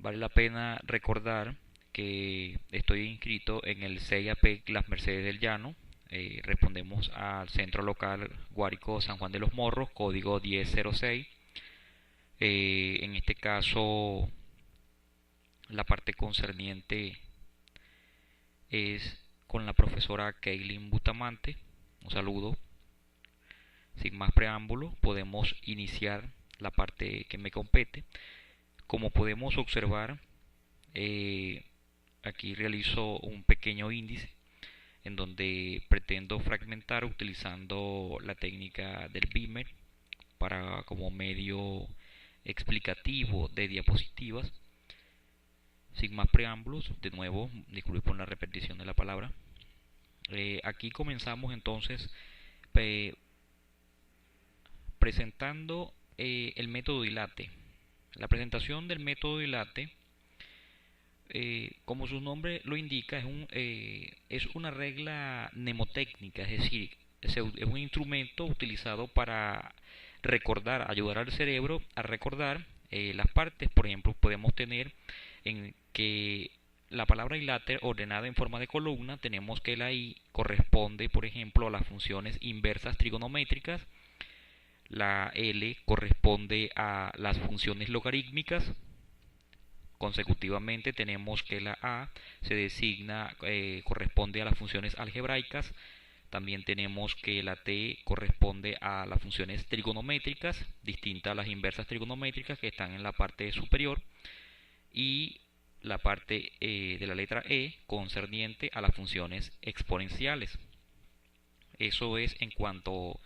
Vale la pena recordar que estoy inscrito en el CIAP Las Mercedes del Llano. Respondemos al centro local Guárico San Juan de los Morros, código 1006. En este caso, la parte concerniente es con la profesora Kaylin Butamante. Un saludo. Sin más preámbulo, podemos iniciar la parte que me compete. Como podemos observar, eh, aquí realizo un pequeño índice en donde pretendo fragmentar utilizando la técnica del Beamer para como medio explicativo de diapositivas. Sin más preámbulos, de nuevo, disculpe por la repetición de la palabra. Aquí comenzamos entonces eh, presentando el método dilate. La presentación del método dilate, como su nombre lo indica, es una regla mnemotécnica, es decir, es un instrumento utilizado para recordar, ayudar al cerebro a recordar las partes. Por ejemplo, podemos tener en que la palabra dilate ordenada en forma de columna, tenemos que la i corresponde, por ejemplo, a las funciones inversas trigonométricas, la L corresponde a las funciones logarítmicas. Consecutivamente tenemos que la A se designa, corresponde a las funciones algebraicas. También tenemos que la T corresponde a las funciones trigonométricas, distintas a las inversas trigonométricas que están en la parte superior. Y la parte de la letra E concerniente a las funciones exponenciales. Eso es en cuanto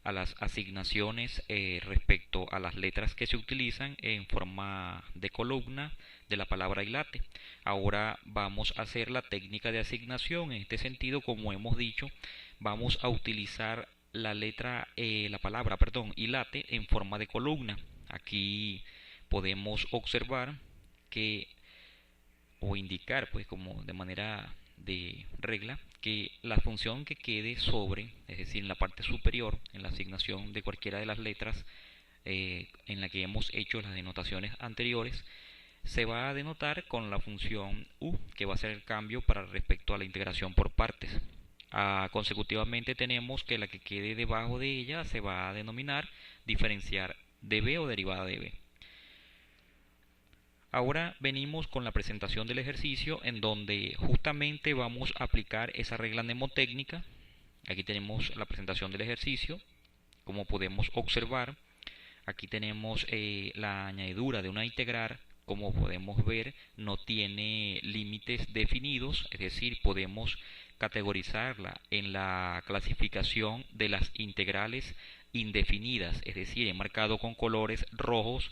a las asignaciones respecto a las letras que se utilizan en forma de columna de la palabra dilate. Ahora vamos a hacer la técnica de asignación. En este sentido, como hemos dicho, vamos a utilizar la palabra, perdón, dilate en forma de columna. Aquí podemos observar que o indicar, pues, como de manera de regla, que la función que quede sobre, es decir, en la parte superior, en la asignación de cualquiera de las letras en la que hemos hecho las denotaciones anteriores, se va a denotar con la función u, que va a ser el cambio para respecto a la integración por partes. Consecutivamente tenemos que la que quede debajo de ella se va a denominar diferenciar de b o derivada de b. Ahora venimos con la presentación del ejercicio en donde justamente vamos a aplicar esa regla mnemotécnica. Aquí tenemos la presentación del ejercicio. Como podemos observar, aquí tenemos la añadidura de una integral. Como podemos ver, no tiene límites definidos, es decir, podemos categorizarla en la clasificación de las integrales indefinidas, es decir, he marcado con colores rojos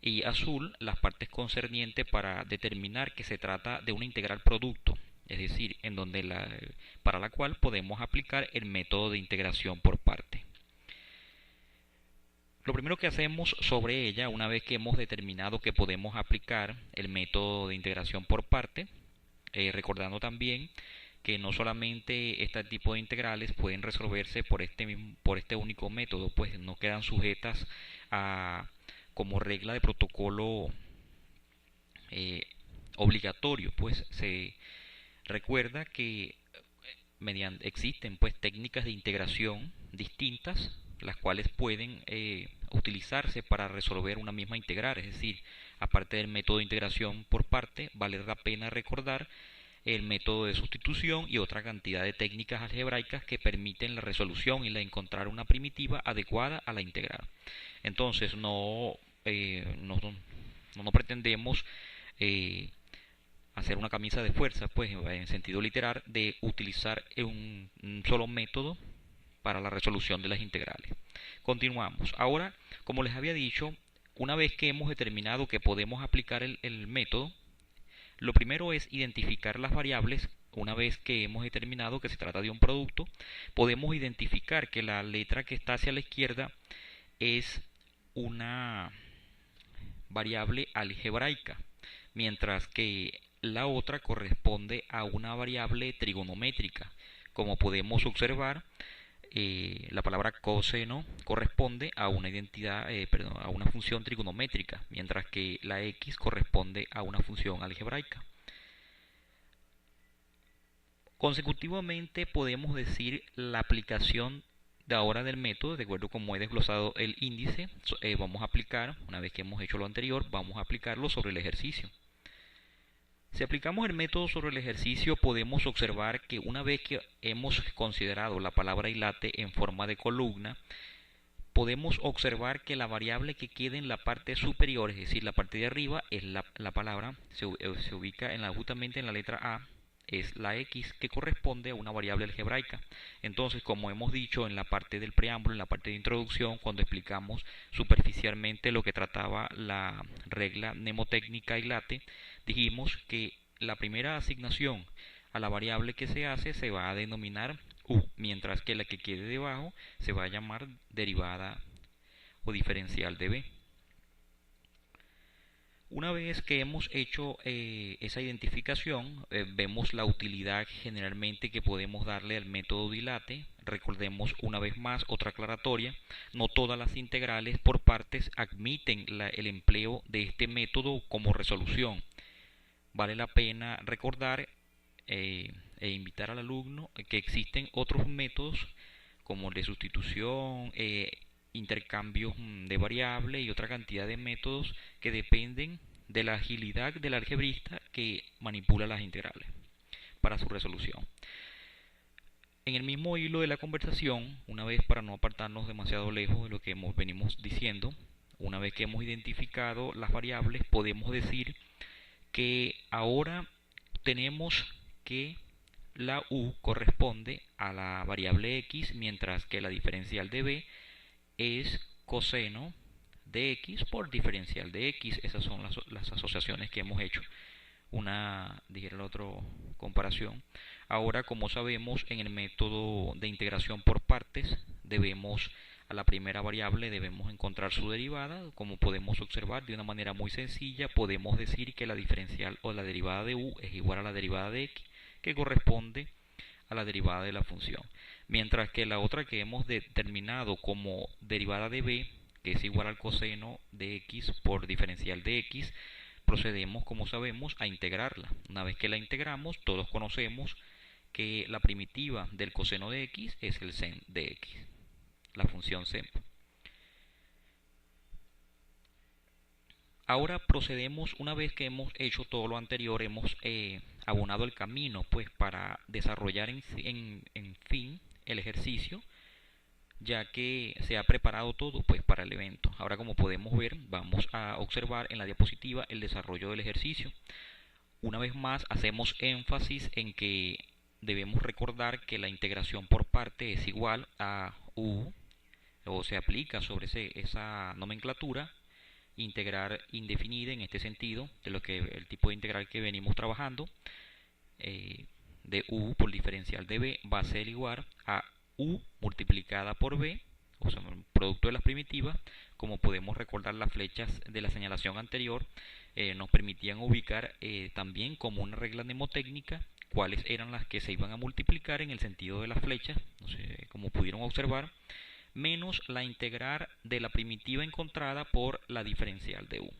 y azul las partes concernientes para determinar que se trata de una integral producto, es decir, en donde para la cual podemos aplicar el método de integración por parte. Lo primero que hacemos sobre ella, una vez que hemos determinado que podemos aplicar el método de integración por parte, recordando también que no solamente este tipo de integrales pueden resolverse por este único método, pues no quedan sujetas a como regla de protocolo eh, obligatorio, pues se recuerda que existen pues técnicas de integración distintas las cuales pueden utilizarse para resolver una misma integral, es decir, aparte del método de integración por parte, vale la pena recordar el método de sustitución y otra cantidad de técnicas algebraicas que permiten la resolución y la encontrar una primitiva adecuada a la integral. Entonces no pretendemos eh, hacer una camisa de fuerza, pues en sentido literal, de utilizar un solo método para la resolución de las integrales. Continuamos. Ahora, como les había dicho, una vez que hemos determinado que podemos aplicar el método, lo primero es identificar las variables. Una vez que hemos determinado que se trata de un producto, podemos identificar que la letra que está hacia la izquierda es una variable algebraica, mientras que la otra corresponde a una variable trigonométrica. Como podemos observar, la palabra coseno corresponde a una identidad, perdón, a una función trigonométrica, mientras que la x corresponde a una función algebraica. Consecutivamente podemos decir la aplicación de ahora del método, de acuerdo como he desglosado el índice, vamos a aplicar, una vez que hemos hecho lo anterior, vamos a aplicarlo sobre el ejercicio. Si aplicamos el método sobre el ejercicio, podemos observar que una vez que hemos considerado la palabra ilate en forma de columna, podemos observar que la variable que queda en la parte superior, es decir, la parte de arriba, es la palabra, se ubica justamente en la letra A, es la x, que corresponde a una variable algebraica. Entonces, como hemos dicho en la parte del preámbulo, en la parte de introducción, cuando explicamos superficialmente lo que trataba la regla mnemotécnica ilate, dijimos que la primera asignación a la variable que se hace se va a denominar u, mientras que la que quede debajo se va a llamar derivada o diferencial de b. Una vez que hemos hecho esa identificación, vemos la utilidad generalmente que podemos darle al método dilate. Recordemos una vez más otra aclaratoria: no todas las integrales por partes admiten el empleo de este método como resolución. Vale la pena recordar e invitar al alumno que existen otros métodos como el de sustitución, intercambios de variables y otra cantidad de métodos que dependen de la agilidad del algebrista que manipula las integrales para su resolución. En el mismo hilo de la conversación, una vez para no apartarnos demasiado lejos de lo que venimos diciendo, una vez que hemos identificado las variables, podemos decir que ahora tenemos que la u corresponde a la variable x, mientras que la diferencial de b es coseno de x por diferencial de x. Esas son las asociaciones que hemos hecho. Dijera la otra comparación. Ahora, como sabemos, en el método de integración por partes, a la primera variable debemos encontrar su derivada. Como podemos observar de una manera muy sencilla, podemos decir que la diferencial o la derivada de u es igual a la derivada de x, que corresponde a la derivada de la función. Mientras que la otra que hemos determinado como derivada de b, que es igual al coseno de x por diferencial de x, procedemos, como sabemos, a integrarla. Una vez que la integramos, todos conocemos que la primitiva del coseno de x es el sen de x, la función sen. Ahora procedemos, una vez que hemos hecho todo lo anterior, hemos abonado el camino pues para desarrollar en fin el ejercicio, ya que se ha preparado todo pues para el evento. Ahora, como podemos ver, vamos a observar en la diapositiva el desarrollo del ejercicio. Una vez más hacemos énfasis en que debemos recordar que la integración por parte es igual a u, o se aplica sobre esa nomenclatura integral indefinida, en este sentido, de lo que el tipo de integral que venimos trabajando, de u por diferencial de b va a ser igual a u multiplicada por b, o sea, el producto de las primitivas. Como podemos recordar, las flechas de la señalación anterior nos permitían ubicar también como una regla mnemotécnica cuáles eran las que se iban a multiplicar en el sentido de las flechas, no sé, como pudieron observar, menos la integral de la primitiva encontrada por la diferencial de u.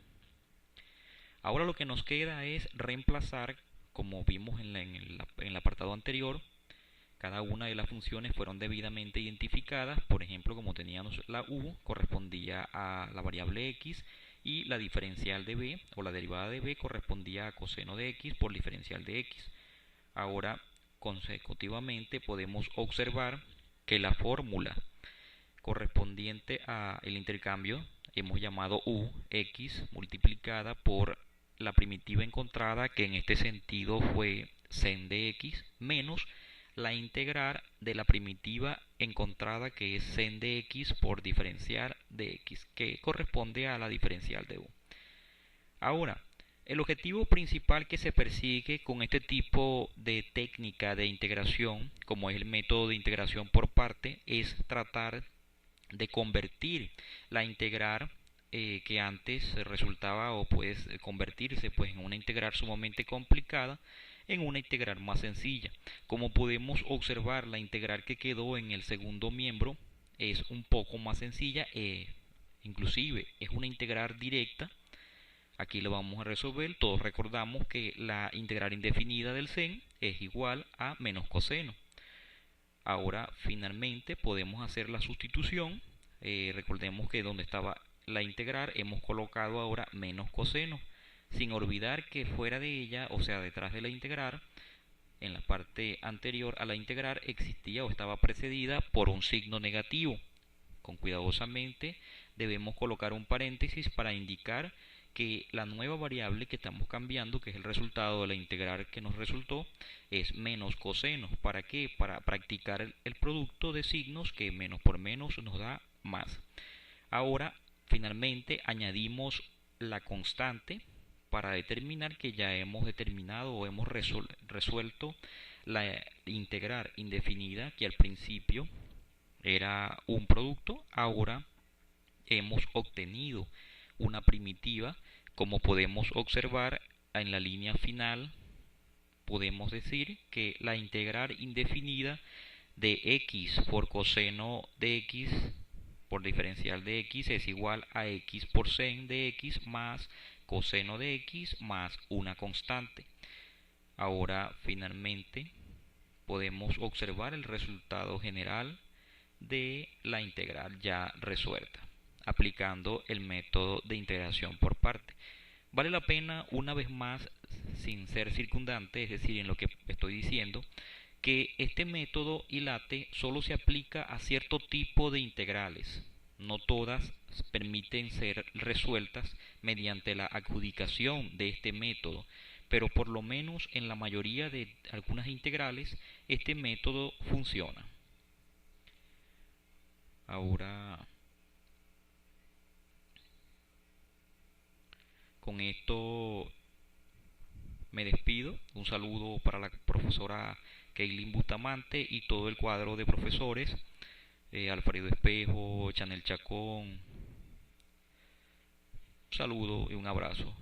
Ahora lo que nos queda es reemplazar, como vimos en el apartado anterior. Cada una de las funciones fueron debidamente identificadas. Por ejemplo, como teníamos la u, correspondía a la variable x, y la diferencial de b o la derivada de b correspondía a coseno de x por diferencial de x. Ahora, consecutivamente, podemos observar que la fórmula correspondiente al intercambio hemos llamado u, x multiplicada por la primitiva encontrada, que en este sentido fue sen de x, menos la integral de la primitiva encontrada, que es sen de x por diferencial de x, que corresponde a la diferencial de u. Ahora, el objetivo principal que se persigue con este tipo de técnica de integración, como es el método de integración por parte, es tratar de convertir la integral que antes resultaba o puede convertirse pues en una integral sumamente complicada, en una integral más sencilla. Como podemos observar, la integral que quedó en el segundo miembro es un poco más sencilla, inclusive es una integral directa. Aquí lo vamos a resolver. Todos recordamos que la integral indefinida del sen es igual a menos coseno. Ahora finalmente podemos hacer la sustitución. Recordemos que donde estaba la integral hemos colocado ahora menos coseno, sin olvidar que fuera de ella, o sea detrás de la integral, en la parte anterior a la integral existía o estaba precedida por un signo negativo. Con cuidadosamente debemos colocar un paréntesis para indicar que la nueva variable que estamos cambiando, que es el resultado de la integral que nos resultó, es menos coseno. ¿Para qué? Para practicar el producto de signos, que menos por menos nos da más. Ahora finalmente añadimos la constante para determinar que ya hemos determinado o hemos resuelto la integral indefinida, que al principio era un producto. Ahora hemos obtenido una primitiva. Como podemos observar en la línea final, podemos decir que la integral indefinida de x por coseno de x por diferencial de x es igual a x por sen de x más coseno de x más una constante. Ahora finalmente podemos observar el resultado general de la integral ya resuelta, aplicando el método de integración por parte. Vale la pena una vez más, sin ser circundante, es decir, en lo que estoy diciendo, que este método ILATE solo se aplica a cierto tipo de integrales. No todas permiten ser resueltas mediante la adjudicación de este método, pero por lo menos en la mayoría de algunas integrales este método funciona. Ahora, con esto me despido. Un saludo para la profesora Keilin Bustamante y todo el cuadro de profesores, Alfredo Espejo, Chanel Chacón. Un saludo y un abrazo.